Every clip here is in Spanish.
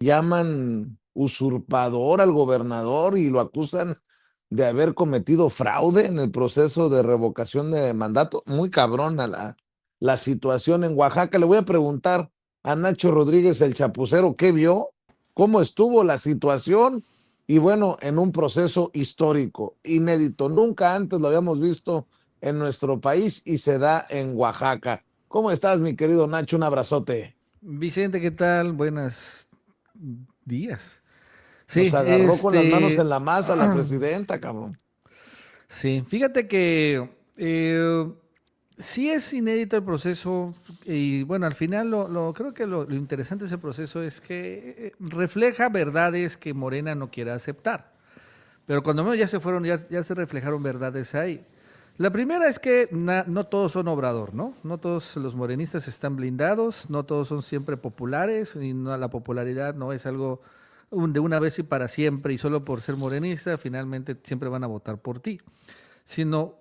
llaman usurpador al gobernador y lo acusan de haber cometido fraude en el proceso de revocación de mandato. Muy cabrona la situación en Oaxaca. Le voy a preguntar a Nacho Rodríguez, el chapucero, ¿qué vio? ¿Cómo estuvo la situación? Y bueno, en un proceso histórico, inédito. Nunca antes lo habíamos visto en nuestro país y se da en Oaxaca. ¿Cómo estás, mi querido Nacho? Un abrazote. Vicente, ¿qué tal? Buenos días. Nos Sí, agarró con las manos en la masa la presidenta, cabrón. sí, fíjate que sí es inédito el proceso y bueno, al final creo que lo interesante de ese proceso es que refleja verdades que Morena no quiere aceptar. Pero cuando menos ya se fueron, ya se reflejaron verdades ahí. La primera es que no todos son Obrador, ¿no? No todos los morenistas están blindados, no todos son siempre populares y la popularidad no es algo de una vez y para siempre y solo por ser morenista finalmente siempre van a votar por ti, sino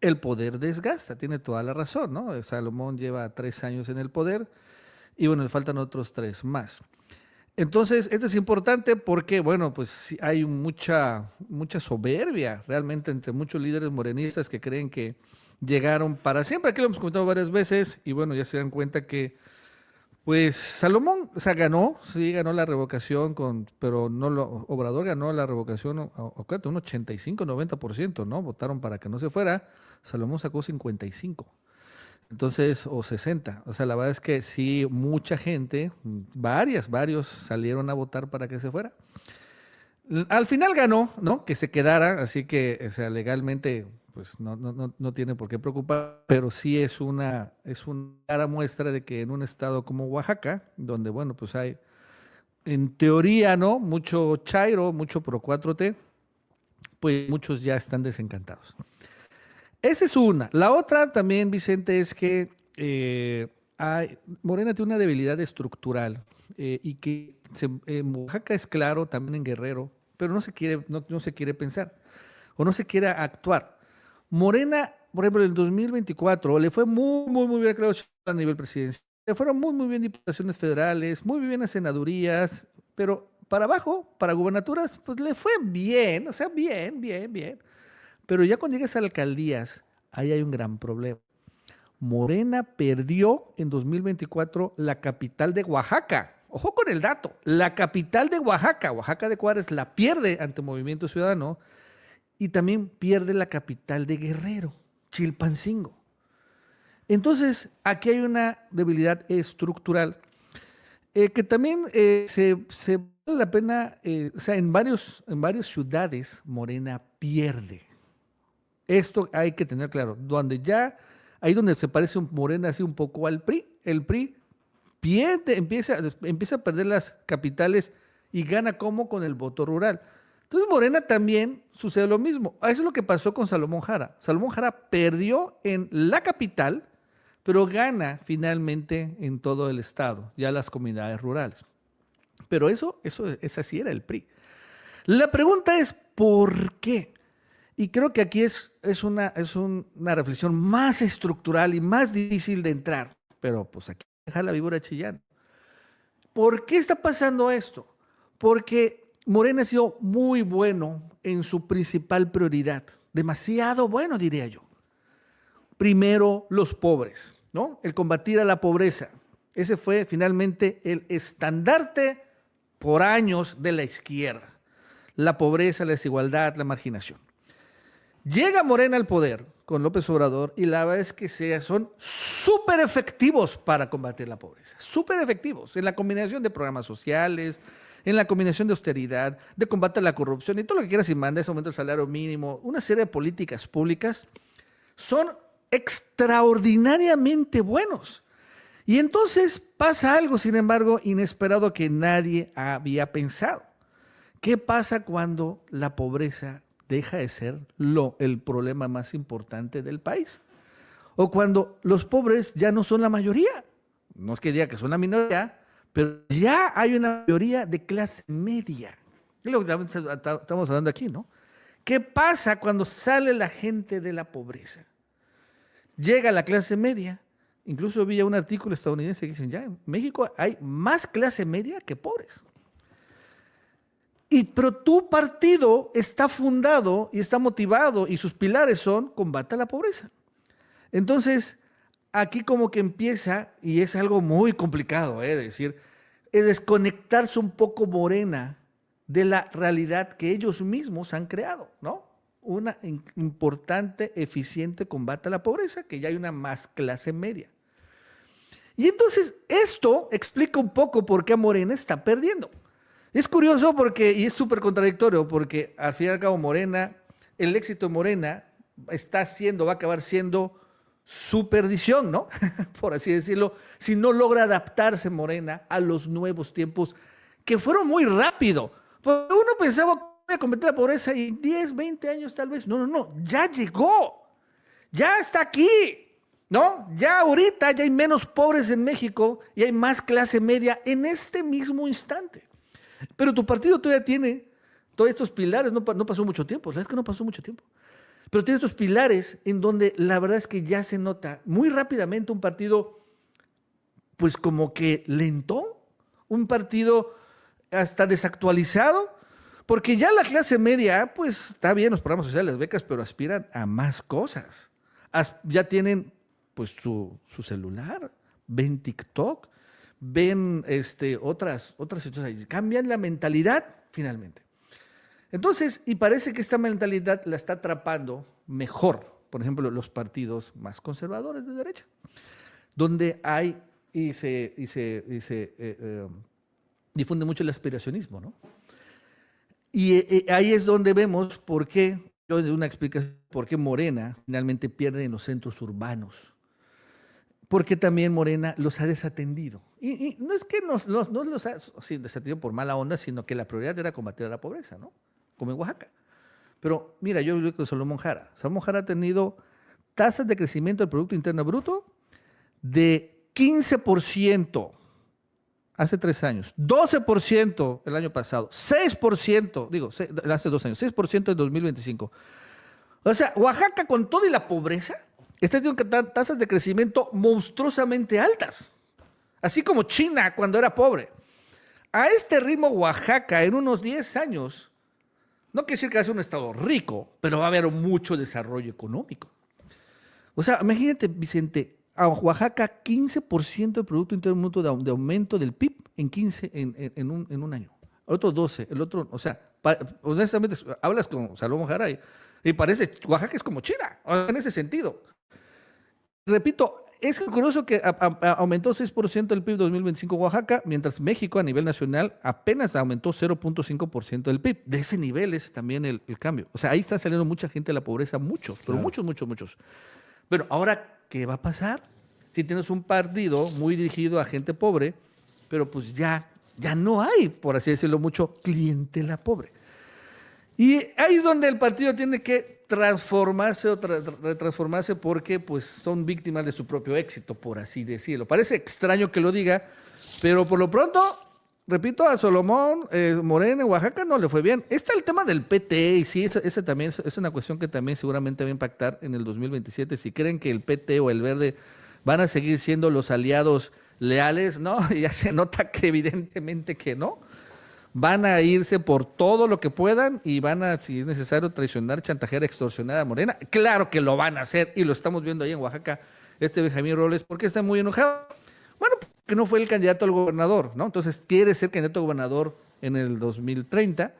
el poder desgasta, tiene toda la razón, ¿no? Salomón lleva 3 años en el poder y bueno, le faltan otros 3 más. Entonces, esto es importante porque, bueno, pues sí hay mucha soberbia realmente entre muchos líderes morenistas que creen que llegaron para siempre. Aquí lo hemos comentado varias veces y bueno, ya se dan cuenta que, pues, Salomón, o sea, ganó, sí, ganó la revocación, pero no Obrador ganó la revocación, acuérdate, un 85-90%, ¿no? Votaron para que no se fuera. Salomón sacó 55. Entonces, o 60. O sea, la verdad es que sí, mucha gente, varios salieron a votar para que se fuera. Al final ganó, ¿no? Que se quedara, así que, o sea, legalmente, pues no tiene por qué preocupar, pero sí es una clara muestra de que en un estado como Oaxaca, donde, bueno, pues hay, en teoría, ¿no? Mucho chairo, mucho pro 4T, pues muchos ya están desencantados. Esa es una. La otra también, Vicente, es que Morena tiene una debilidad estructural y que en Oaxaca es claro, también en Guerrero, pero no se quiere pensar o no se quiere actuar. Morena, por ejemplo, en el 2024 le fue muy bien, creo, a nivel presidencial. Le fueron muy bien diputaciones federales, muy bien a senadurías, pero para abajo, para gubernaturas, pues le fue bien, o sea, bien. Pero ya cuando llegas a alcaldías, ahí hay un gran problema. Morena perdió en 2024 la capital de Oaxaca. Ojo con el dato. La capital de Oaxaca, Oaxaca de Juárez, la pierde ante Movimiento Ciudadano y también pierde la capital de Guerrero, Chilpancingo. Entonces, aquí hay una debilidad estructural que también se vale la pena, o sea, en varias ciudades Morena pierde. Esto hay que tener claro. Ahí donde se parece un Morena así un poco al PRI, el PRI empieza a perder las capitales y gana como con el voto rural. Entonces Morena también sucede lo mismo. Eso es lo que pasó con Salomón Jara. Salomón Jara perdió en la capital, pero gana finalmente en todo el estado, ya las comunidades rurales. Pero esa sí era el PRI. La pregunta es, ¿por qué? Y creo que aquí es una reflexión más estructural y más difícil de entrar. Pero pues aquí deja la víbora chillando. ¿Por qué está pasando esto? Porque Morena ha sido muy bueno en su principal prioridad. Demasiado bueno, diría yo. Primero, los pobres, ¿no? El combatir a la pobreza. Ese fue finalmente el estandarte por años de la izquierda. La pobreza, la desigualdad, la marginación. Llega Morena al poder con López Obrador y la verdad es que son súper efectivos para combatir la pobreza, súper efectivos en la combinación de programas sociales, en la combinación de austeridad, de combate a la corrupción y todo lo que quieras y mandes, aumento del salario mínimo, una serie de políticas públicas, son extraordinariamente buenos. Y entonces pasa algo, sin embargo, inesperado que nadie había pensado. ¿Qué pasa cuando la pobreza deja de ser el problema más importante del país? O cuando los pobres ya no son la mayoría. No es que diga que son la minoría, pero ya hay una mayoría de clase media. Es lo que estamos hablando aquí, ¿no? ¿Qué pasa cuando sale la gente de la pobreza? Llega la clase media. Incluso vi un artículo estadounidense que dicen, ya en México hay más clase media que pobres. Pero tu partido está fundado y está motivado y sus pilares son combate a la pobreza. Entonces, aquí como que empieza, y es algo muy complicado, decir, es desconectarse un poco Morena de la realidad que ellos mismos han creado, ¿no? Una importante, eficiente combate a la pobreza, que ya hay una más clase media. Y entonces esto explica un poco por qué Morena está perdiendo. Es curioso porque, y es súper contradictorio, porque al fin y al cabo Morena, el éxito de Morena va a acabar siendo su perdición, ¿no? Por así decirlo, si no logra adaptarse Morena a los nuevos tiempos que fueron muy rápido. Porque uno pensaba que iba a combatir la pobreza en 10, 20 años tal vez. No, ya llegó, ya está aquí, ¿no? Ya ahorita ya hay menos pobres en México y hay más clase media en este mismo instante. Pero tu partido todavía tiene todos estos pilares, no pasó mucho tiempo, ¿sabes que no pasó mucho tiempo? Pero tiene estos pilares en donde la verdad es que ya se nota muy rápidamente un partido, pues como que lento, un partido hasta desactualizado, porque ya la clase media, pues está bien los programas sociales, las becas, pero aspiran a más cosas. Ya tienen pues su celular, ven TikTok, ven otras situaciones, cambian la mentalidad finalmente. Entonces, y parece que esta mentalidad la está atrapando mejor, por ejemplo, los partidos más conservadores de derecha, donde hay y se difunde mucho el aspiracionismo, ¿no? Y ahí es donde vemos por qué, una explicación, por qué Morena finalmente pierde en los centros urbanos. Porque también Morena los ha desatendido. Y no es que no los ha desatendido por mala onda, sino que la prioridad era combatir a la pobreza, ¿no? Como en Oaxaca. Pero mira, yo vivo con Salomón Jara. Salomón Jara ha tenido tasas de crecimiento del Producto Interno Bruto de 15% hace 3 años, 12% el año pasado, 6%, hace 2 años, 6% en 2025. O sea, Oaxaca con todo y la pobreza está teniendo tasas de crecimiento monstruosamente altas. Así como China cuando era pobre. A este ritmo Oaxaca en unos 10 años, no quiere decir que va a ser un estado rico, pero va a haber mucho desarrollo económico. O sea, imagínate, Vicente, a Oaxaca 15% del Producto Interno Bruto de aumento del PIB en un año. El otro 12, el otro, o sea, honestamente, hablas con Salomón Jara y parece, Oaxaca es como China, en ese sentido. Repito, es curioso que aumentó 6% el PIB 2025 Oaxaca, mientras México a nivel nacional apenas aumentó 0.5% del PIB. De ese nivel es también el cambio. O sea, ahí está saliendo mucha gente de la pobreza, muchos, pero claro. muchos. Pero ahora, ¿qué va a pasar? Si tienes un partido muy dirigido a gente pobre, pero pues ya no hay, por así decirlo, mucho clientela pobre. Y ahí es donde el partido tiene que transformarse o retransformarse porque pues son víctimas de su propio éxito, por así decirlo. Parece extraño que lo diga, pero por lo pronto, repito, a Salomón Morena en Oaxaca no le fue bien. Está el tema del PT y sí, ese también es una cuestión que también seguramente va a impactar en el 2027. Si creen que el PT o el Verde van a seguir siendo los aliados leales, no, ya se nota que evidentemente que no. Van a irse por todo lo que puedan y van a, si es necesario, traicionar, chantajear, extorsionar a Morena. Claro que lo van a hacer y lo estamos viendo ahí en Oaxaca, Benjamín Robles, porque está muy enojado. Bueno, porque no fue el candidato al gobernador, ¿no? Entonces quiere ser candidato a gobernador en el 2030.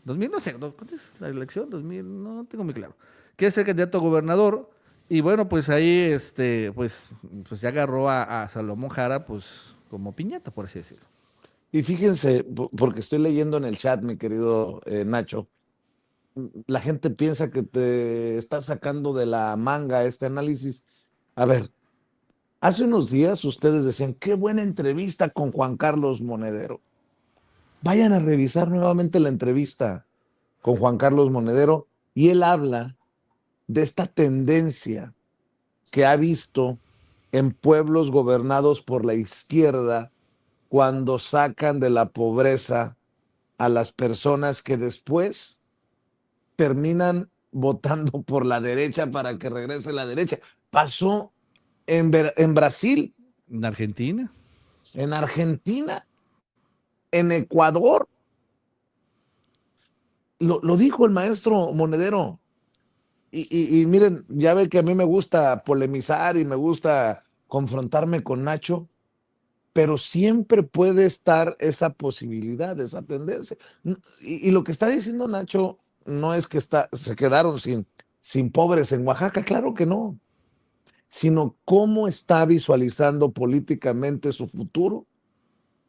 2000, no sé, ¿cuándo es la elección? 2000, no tengo muy claro. Quiere ser candidato a gobernador y bueno, pues ahí pues ya agarró a Salomón Jara pues como piñata, por así decirlo. Y fíjense, porque estoy leyendo en el chat, mi querido Nacho, la gente piensa que te está sacando de la manga este análisis. A ver, hace unos días ustedes decían, qué buena entrevista con Juan Carlos Monedero. Vayan a revisar nuevamente la entrevista con Juan Carlos Monedero y él habla de esta tendencia que ha visto en pueblos gobernados por la izquierda cuando sacan de la pobreza a las personas que después terminan votando por la derecha para que regrese la derecha. Pasó en Brasil. En Argentina. En Argentina. En Ecuador. Lo dijo el maestro Monedero. Y miren, ya ve que a mí me gusta polemizar y me gusta confrontarme con Nacho, pero siempre puede estar esa posibilidad, esa tendencia. Y lo que está diciendo Nacho no es que se quedaron sin pobres en Oaxaca, claro que no, sino cómo está visualizando políticamente su futuro,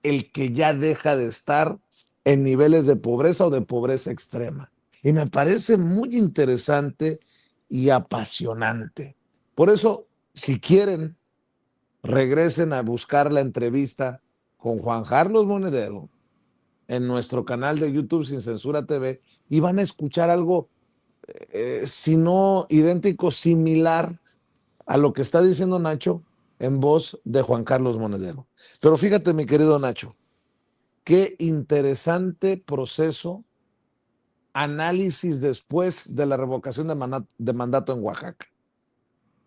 el que ya deja de estar en niveles de pobreza o de pobreza extrema. Y me parece muy interesante y apasionante. Por eso, si quieren, regresen a buscar la entrevista con Juan Carlos Monedero en nuestro canal de YouTube Sin Censura TV y van a escuchar algo, si no idéntico, similar a lo que está diciendo Nacho en voz de Juan Carlos Monedero. Pero fíjate, mi querido Nacho, qué interesante proceso, análisis después de la revocación de mandato en Oaxaca.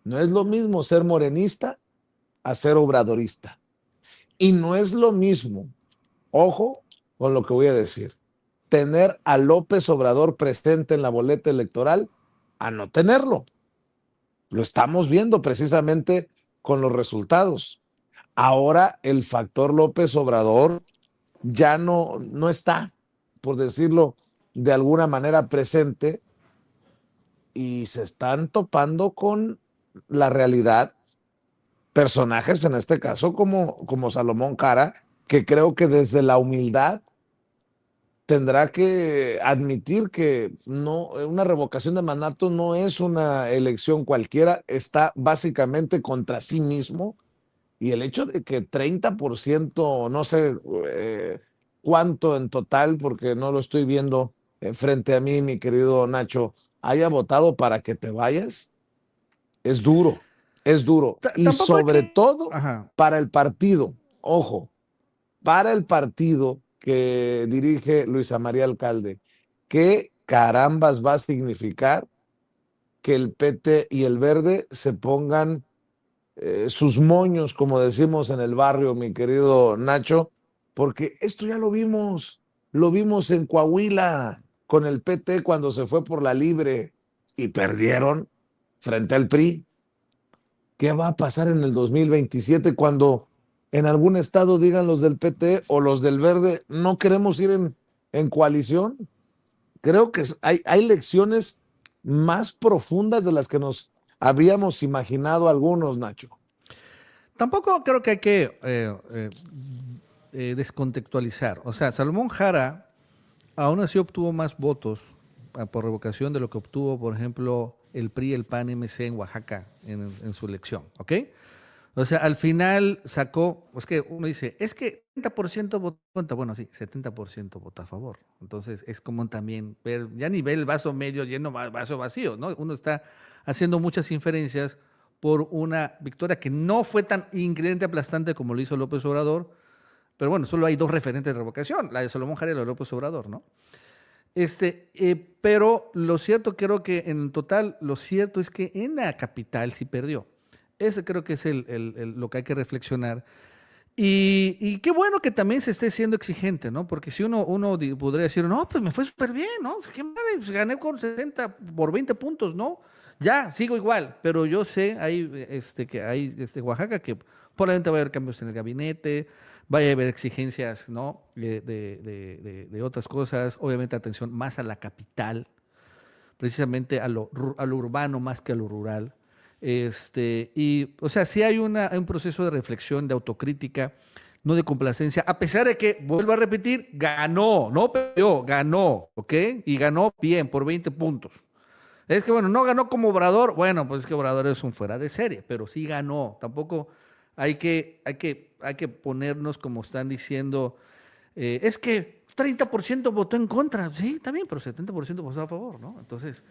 No es lo mismo ser morenista a ser obradorista. Y no es lo mismo, ojo con lo que voy a decir, tener a López Obrador presente en la boleta electoral a no tenerlo. Lo estamos viendo precisamente con los resultados. Ahora el factor López Obrador ya no está, por decirlo de alguna manera, presente y se están topando con la realidad personajes, en este caso como Salomón Cara, que creo que desde la humildad tendrá que admitir que no, una revocación de mandato no es una elección cualquiera, está básicamente contra sí mismo. Y el hecho de que 30%, no sé cuánto en total, porque no lo estoy viendo frente a mí, mi querido Nacho, haya votado para que te vayas, es duro, es duro. Y Tampoco hay sobre que... todo Ajá. para el partido, ojo, para el partido que dirige Luisa María Alcalde, ¿qué carambas va a significar que el PT y el Verde se pongan sus moños, como decimos en el barrio, mi querido Nacho? Porque esto ya lo vimos en Coahuila con el PT cuando se fue por la libre y perdieron frente al PRI. ¿Qué va a pasar en el 2027 cuando en algún estado digan los del PT o los del Verde, no queremos ir en coalición? Creo que hay lecciones más profundas de las que nos habíamos imaginado algunos, Nacho. Tampoco creo que hay que descontextualizar. O sea, Salomón Jara aún así obtuvo más votos por revocación de lo que obtuvo, por ejemplo, el PRI, el PAN, MC en Oaxaca en su elección, ¿ok? O sea, al final sacó, es que uno dice, es que 70% votó contra, bueno, sí, 70% votó a favor. Entonces es como también ver, ya ni ver el vaso medio lleno, vaso vacío, ¿no? Uno está haciendo muchas inferencias por una victoria que no fue tan increíblemente aplastante como lo hizo López Obrador, pero bueno, solo hay dos referentes de revocación, la de Salomón Jara y la de López Obrador, ¿no? Pero lo cierto, creo que en total, lo cierto es que en la capital sí perdió. Ese creo que es lo que hay que reflexionar. Y qué bueno que también se esté siendo exigente, ¿no? Porque si uno podría decir, no, pues me fue súper bien, ¿no? Qué madre, pues gané con 60 por 20 puntos, ¿no? Ya, sigo igual, pero yo sé que hay Oaxaca que probablemente va a haber cambios en el gabinete, vaya a haber exigencias, ¿no? De otras cosas, obviamente atención más a la capital, precisamente a lo urbano más que a lo rural. O sea, sí hay un proceso de reflexión, de autocrítica, no de complacencia, a pesar de que, vuelvo a repetir, ganó, no perdió, ganó, ¿ok? Y ganó bien, por 20 puntos. Es que, bueno, no ganó como Obrador, bueno, pues es que Obrador es un fuera de serie, pero sí ganó. Tampoco hay que ponernos como están diciendo, es que 30% votó en contra, sí, también, pero 70% votó a favor, ¿no? Entonces,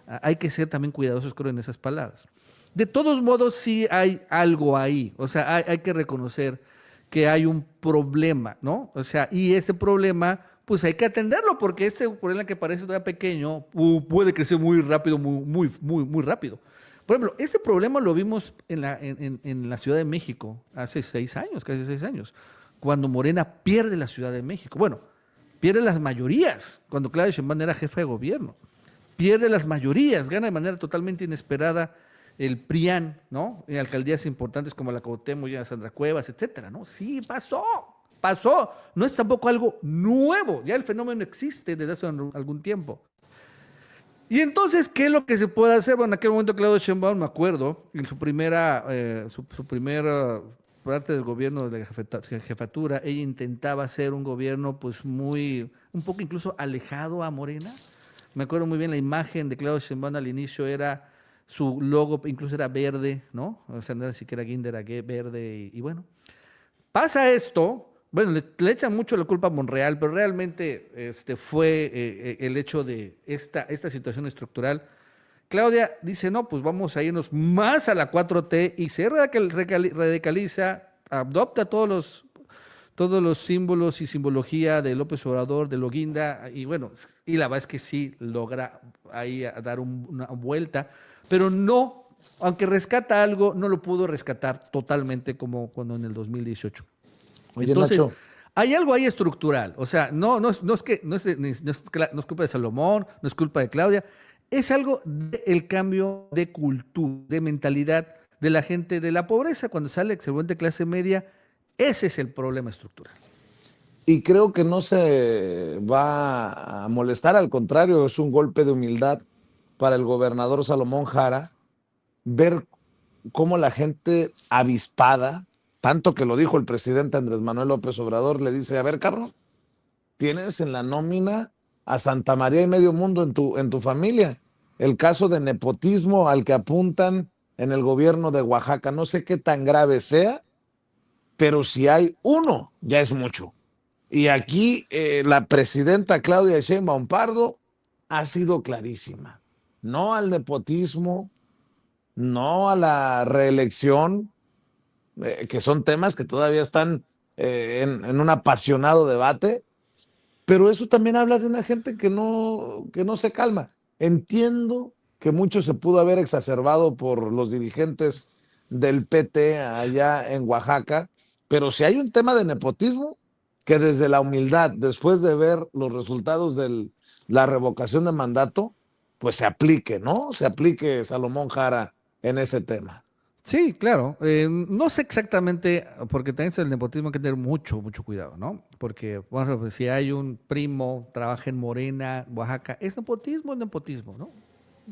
hay que ser también cuidadosos, creo, en esas palabras. De todos modos, sí hay algo ahí, o sea, hay que reconocer que hay un problema, ¿no? O sea, y ese problema, pues hay que atenderlo, porque ese problema que parece todavía pequeño, puede crecer muy rápido, muy rápido. Por ejemplo, ese problema lo vimos en la Ciudad de México hace 6 años, casi 6 años, cuando Morena pierde la Ciudad de México. Bueno, pierde las mayorías cuando Claudia Sheinbaum era jefa de gobierno. Pierde las mayorías, gana de manera totalmente inesperada el PRIAN, ¿no? En alcaldías importantes como la Cuauhtémoc, ya Sandra Cuevas, etcétera, ¿no? Sí, pasó. No es tampoco algo nuevo, ya el fenómeno existe desde hace algún tiempo. Y entonces, ¿qué es lo que se puede hacer? Bueno, en aquel momento Claudia Sheinbaum, me acuerdo, en su primera parte del gobierno de la jefatura, ella intentaba hacer un gobierno pues un poco incluso alejado a Morena. Me acuerdo muy bien la imagen de Claudia Sheinbaum al inicio era, su logo incluso era verde, ¿no? O sea, no era siquiera guinda, era verde y bueno. Pasa esto, bueno, le echan mucho la culpa a Monreal, pero realmente fue el hecho de esta situación estructural. Claudia dice, no, pues vamos a irnos más a la 4T y se radicaliza, adopta todos los símbolos y simbología de López Obrador, de Loguinda, y bueno, y la verdad es que sí logra ahí dar una vuelta, pero no, aunque rescata algo, no lo pudo rescatar totalmente como cuando en el 2018. Oye, Entonces, Nacho, hay algo ahí estructural, o sea, no es culpa de Salomón, no es culpa de Claudia, es algo del cambio de cultura, de mentalidad de la gente de la pobreza, cuando sale seguramente clase media, ese es el problema estructural. y creo que no se va a molestar, al contrario, es un golpe de humildad para el gobernador Salomón Jara ver cómo la gente avispada, tanto que lo dijo el presidente Andrés Manuel López Obrador, le dice, a ver, cabrón, tienes en la nómina a Santa María y medio mundo en tu familia. El caso de nepotismo al que apuntan en el gobierno de Oaxaca, no sé qué tan grave sea, pero si hay uno, ya es mucho. Y aquí la presidenta Claudia Sheinbaum Pardo ha sido clarísima. No al nepotismo, no a la reelección, que son temas que todavía están en un apasionado debate, pero eso también habla de una gente que no se calma. Entiendo que mucho se pudo haber exacerbado por los dirigentes del PT allá en Oaxaca, pero si hay un tema de nepotismo, que desde la humildad, después de ver los resultados de la revocación de mandato, pues se aplique, ¿no? Se aplique Salomón Jara en ese tema. Sí, claro. No sé exactamente, porque también es el nepotismo hay que tener mucho cuidado, ¿no? Porque, bueno, pues, si hay un primo, trabaja en Morena, Oaxaca, ¿es nepotismo, ¿no?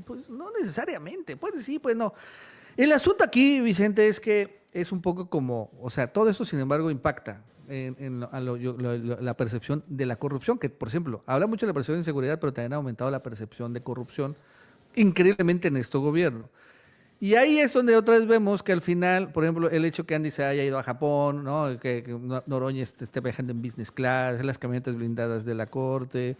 Pues no necesariamente, pues sí, pues no. El asunto aquí, Vicente, es que es un poco como, o sea, todo esto, sin embargo, impacta la percepción de la corrupción, que, por ejemplo, habla mucho de la percepción de inseguridad, pero también ha aumentado la percepción de corrupción increíblemente en este gobierno. Y ahí es donde otra vez vemos que al final, por ejemplo, el hecho que Andy se haya ido a Japón, ¿no? Que Noroña esté viajando en business class, las camionetas blindadas de la corte,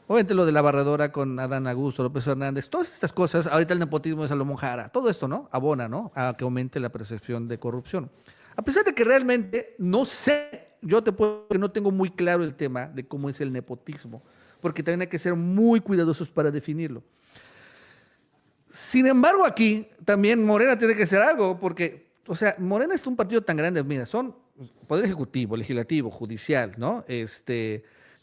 obviamente lo de la barredora con Adán Augusto, López Hernández, todas estas cosas, ahorita el nepotismo de Salomón Jara, todo esto, ¿no? Abona, ¿no? A que aumente la percepción de corrupción. A pesar de que realmente no sé, yo te puedo que no tengo muy claro el tema de cómo es el nepotismo, porque también hay que ser muy cuidadosos para definirlo. Sin embargo, aquí también Morena tiene que hacer algo, porque, o sea, Morena es un partido tan grande, mira, son poder ejecutivo, legislativo, judicial, ¿no?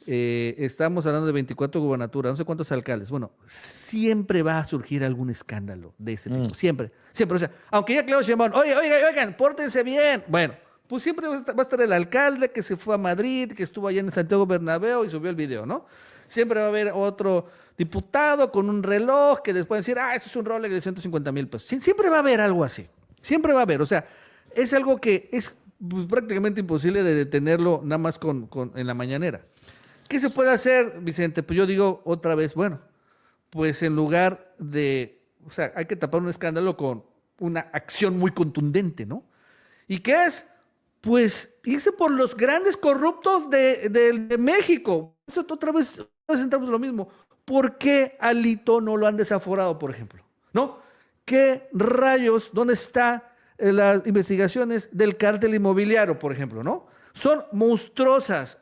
Estamos hablando de 24 gubernaturas, no sé cuántos alcaldes. Bueno, siempre va a surgir algún escándalo de ese tipo, siempre. O sea, aunque ya Claudio Sheinbaum, oigan, pórtense bien. Bueno, pues siempre va a estar el alcalde que se fue a Madrid, que estuvo allá en Santiago Bernabéu y subió el video, ¿no? Siempre va a haber otro diputado con un reloj que después decir, eso es un Rolex de 150,000 pesos. Siempre va a haber algo así. Siempre va a haber. O sea, es algo que es pues, prácticamente imposible de detenerlo nada más en la mañanera. ¿Qué se puede hacer, Vicente? Pues yo digo otra vez, bueno, pues en lugar de, o sea, hay que tapar un escándalo con una acción muy contundente, ¿no? ¿Y qué es? Pues irse por los grandes corruptos de México. Eso otra vez entramos en lo mismo. ¿Por qué Alito no lo han desaforado, por ejemplo? ¿No? ¿Qué rayos? ¿Dónde están las investigaciones del cártel inmobiliario, por ejemplo? ¿No? Son monstruosos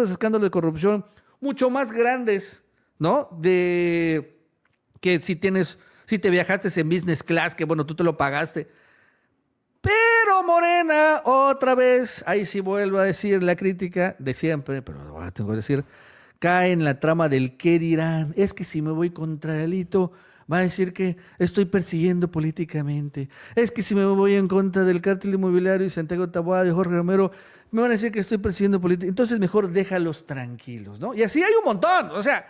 escándalos de corrupción, mucho más grandes, ¿no? De que si te viajaste en business class, que bueno, tú te lo pagaste. Pero Morena, otra vez, ahí sí vuelvo a decir la crítica de siempre, pero ahora tengo que decir, cae en la trama del qué dirán. Es que si me voy contra Alito, va a decir que estoy persiguiendo políticamente. Es que si me voy en contra del cártel inmobiliario y Santiago Taboada y Jorge Romero, me van a decir que estoy persiguiendo políticamente. Entonces mejor déjalos tranquilos, ¿no? Y así hay un montón, o sea,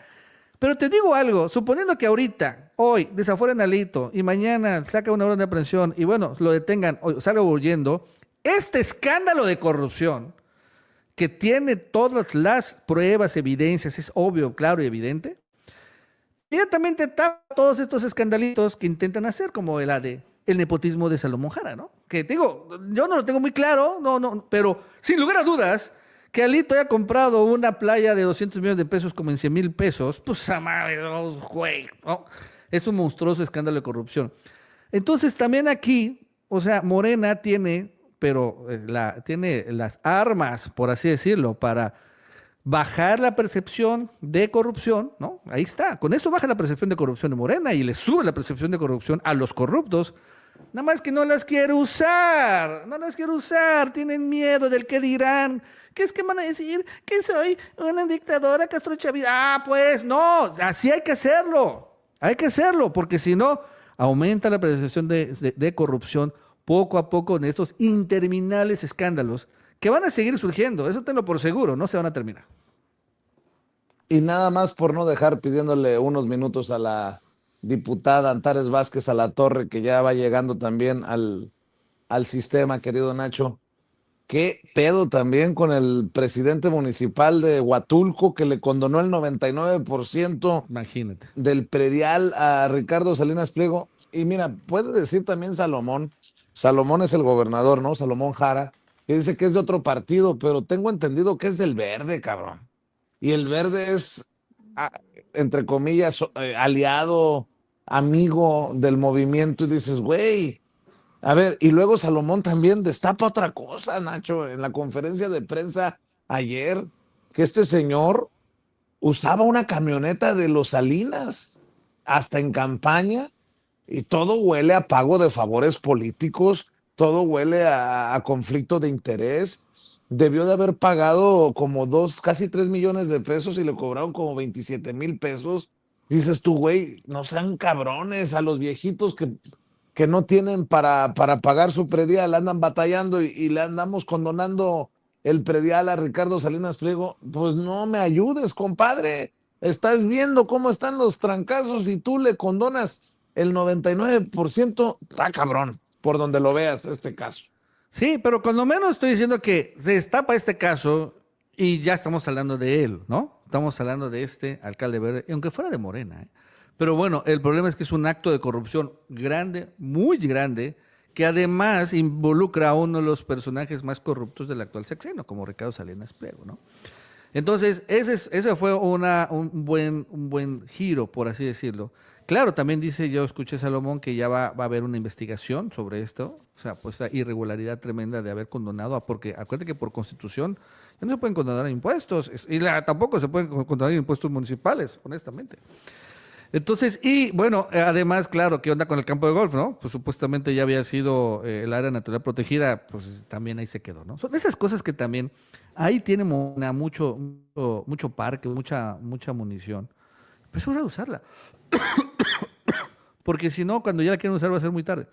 pero te digo algo, suponiendo que ahorita, hoy, desafueren a Alito y mañana saca una orden de aprehensión y bueno, lo detengan o salga huyendo, este escándalo de corrupción que tiene todas las pruebas, evidencias, es obvio, claro y evidente, inmediatamente tapa todos estos escandalitos que intentan hacer, como el nepotismo de Salomón Jara, ¿no? Que te digo, yo no lo tengo muy claro, no, pero sin lugar a dudas, que Alito haya comprado una playa de 200 millones de pesos como en 100 mil pesos, pues a madre, no, güey, ¿no? Es un monstruoso escándalo de corrupción. Entonces también aquí, o sea, Morena tiene, pero tiene las armas, por así decirlo, para bajar la percepción de corrupción, ¿no? Ahí está. Con eso baja la percepción de corrupción de Morena y le sube la percepción de corrupción a los corruptos. Nada más que no las quiere usar, no las quiere usar, tienen miedo del que dirán. ¿Qué es que van a decir? Que soy una dictadora castrochavista. Ah, pues no, así hay que hacerlo, porque si no, aumenta la percepción de corrupción poco a poco en estos interminables escándalos que van a seguir surgiendo, eso tenlo por seguro, no se van a terminar. Y nada más por no dejar pidiéndole unos minutos a la diputada Antares Vázquez a la Torre, que ya va llegando también al sistema, querido Nacho. ¿Qué pedo también con el presidente municipal de Huatulco, que le condonó el 99% Imagínate. del predial a Ricardo Salinas Pliego? Y mira, puede decir también Salomón. Salomón es el gobernador, ¿no? Salomón Jara, que dice que es de otro partido, pero tengo entendido que es del Verde, cabrón. Y el Verde es, ah, entre comillas, aliado, amigo del movimiento. Y dices, güey, a ver, y luego Salomón también destapa otra cosa, Nacho, en la conferencia de prensa ayer, que este señor usaba una camioneta de los Salinas hasta en campaña y todo huele a pago de favores políticos, todo huele a conflicto de interés. Debió de haber pagado como casi 3 millones de pesos y le cobraron como 27,000 pesos. Dices tú, güey, no sean cabrones a los viejitos que no tienen para pagar su predial, andan batallando y le andamos condonando el predial a Ricardo Salinas Pliego. Pues no me ayudes, compadre. Estás viendo cómo están los trancazos y tú le condonas el 99%. Está cabrón, por donde lo veas este caso. Sí, pero cuando menos estoy diciendo que se destapa este caso y ya estamos hablando de él, ¿no? Estamos hablando de este alcalde verde, aunque fuera de Morena, ¿eh? Pero bueno, el problema es que es un acto de corrupción grande, muy grande, que además involucra a uno de los personajes más corruptos del actual sexenio, como Ricardo Salinas Pliego, ¿no? Entonces, ese fue un buen giro, por así decirlo. Claro, también dice, yo escuché Salomón que ya va a haber una investigación sobre esto, o sea, pues la irregularidad tremenda de haber condonado, porque acuérdate que por constitución ya no se pueden condonar impuestos, tampoco se pueden condonar impuestos municipales, honestamente. Entonces, y bueno, además, claro, ¿qué onda con el campo de golf, no? Pues supuestamente ya había sido el área natural protegida, pues también ahí se quedó, ¿no? Son esas cosas que también, ahí tiene mucho parque, mucha munición. Pues es hora de usarla, porque si no, cuando ya la quieren usar va a ser muy tarde.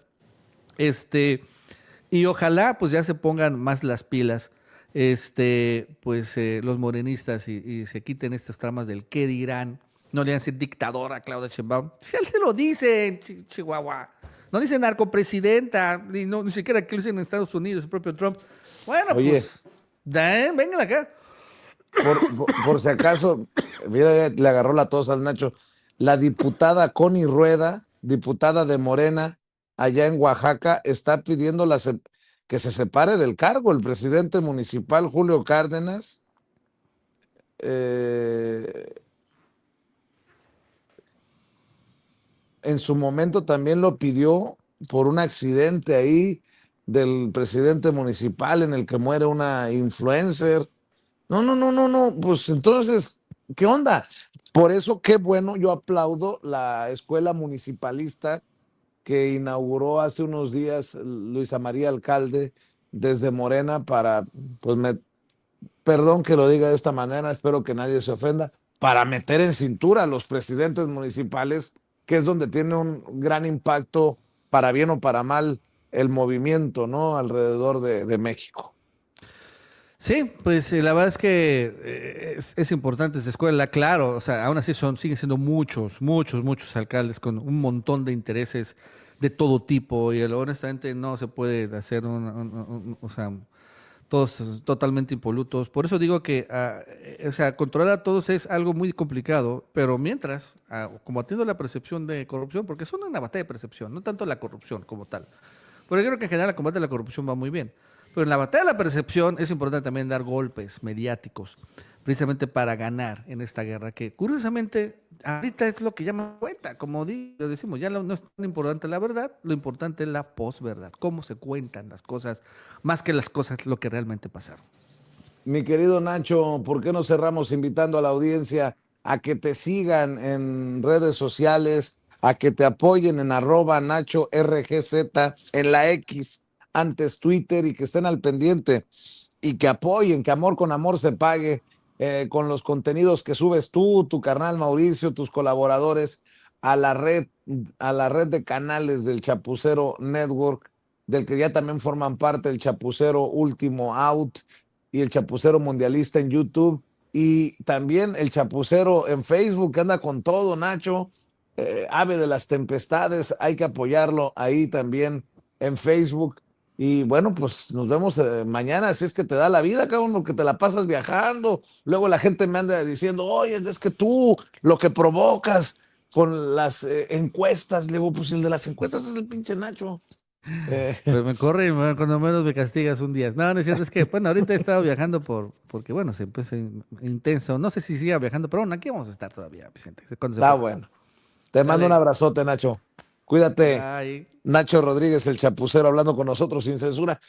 Y ojalá pues ya se pongan más las pilas, los morenistas y se quiten estas tramas del qué dirán. No le van a decir dictadora a Claudia Sheinbaum. Si él se lo dicen, Chihuahua. No le dicen narcopresidenta, ni siquiera que lo dicen en Estados Unidos, el propio Trump. Bueno, Oye, pues, vengan acá. por si acaso, mira, le agarró la tos al Nacho. La diputada Connie Rueda, diputada de Morena, allá en Oaxaca, está pidiendo que se separe del cargo el presidente municipal Julio Cárdenas. Eh, en su momento también lo pidió por un accidente ahí del presidente municipal en el que muere una influencer. No, no, no, no, no. Pues entonces, ¿qué onda? Por eso, qué bueno, yo aplaudo la escuela municipalista que inauguró hace unos días Luisa María Alcalde desde Morena para, pues perdón que lo diga de esta manera, espero que nadie se ofenda, para meter en cintura a los presidentes municipales, que es donde tiene un gran impacto, para bien o para mal, el movimiento, ¿no? Alrededor de México. Sí, pues la verdad es que es importante esta escuela, claro, o sea, aún así siguen siendo muchos alcaldes con un montón de intereses de todo tipo y honestamente no se puede hacer o sea, todos totalmente impolutos. Por eso digo que, o sea, controlar a todos es algo muy complicado, pero mientras, combatiendo la percepción de corrupción, porque son una batalla de percepción, no tanto la corrupción como tal. Porque creo que en general el combate a la corrupción va muy bien. Pero en la batalla de la percepción es importante también dar golpes mediáticos, precisamente para ganar en esta guerra, que curiosamente ahorita es lo que llama cuenta. Como decimos, ya no es tan importante la verdad, lo importante es la posverdad, cómo se cuentan las cosas, más que las cosas, lo que realmente pasaron. Mi querido Nacho, ¿por qué no cerramos invitando a la audiencia a que te sigan en redes sociales, a que te apoyen en @NachoRGZ en la X, antes Twitter, y que estén al pendiente y que apoyen, que amor con amor se pague, con los contenidos que subes tú, tu carnal Mauricio, tus colaboradores a la red de canales del Chapucero Network, del que ya también forman parte el Chapucero Último Out y el Chapucero Mundialista en YouTube, y también el Chapucero en Facebook, que anda con todo, Nacho. Ave de las Tempestades, hay que apoyarlo ahí también en Facebook. Y bueno, pues nos vemos mañana, si es que te da la vida, cabrón, que te la pasas viajando. Luego la gente me anda diciendo, oye, es que tú lo que provocas con las encuestas. Le digo, pues el de las encuestas es el pinche Nacho. Eh, Pues me corre, cuando menos me castigas un día. No, no es cierto, es que, bueno, ahorita he estado viajando porque, bueno, se empezó intenso. No sé si siga viajando, pero bueno, aquí vamos a estar todavía, Vicente, cuando se Está pueda. bueno. Te mando un Dale, abrazote, Nacho. Cuídate. bye. Nacho Rodríguez, el Chapucero, hablando con nosotros sin censura.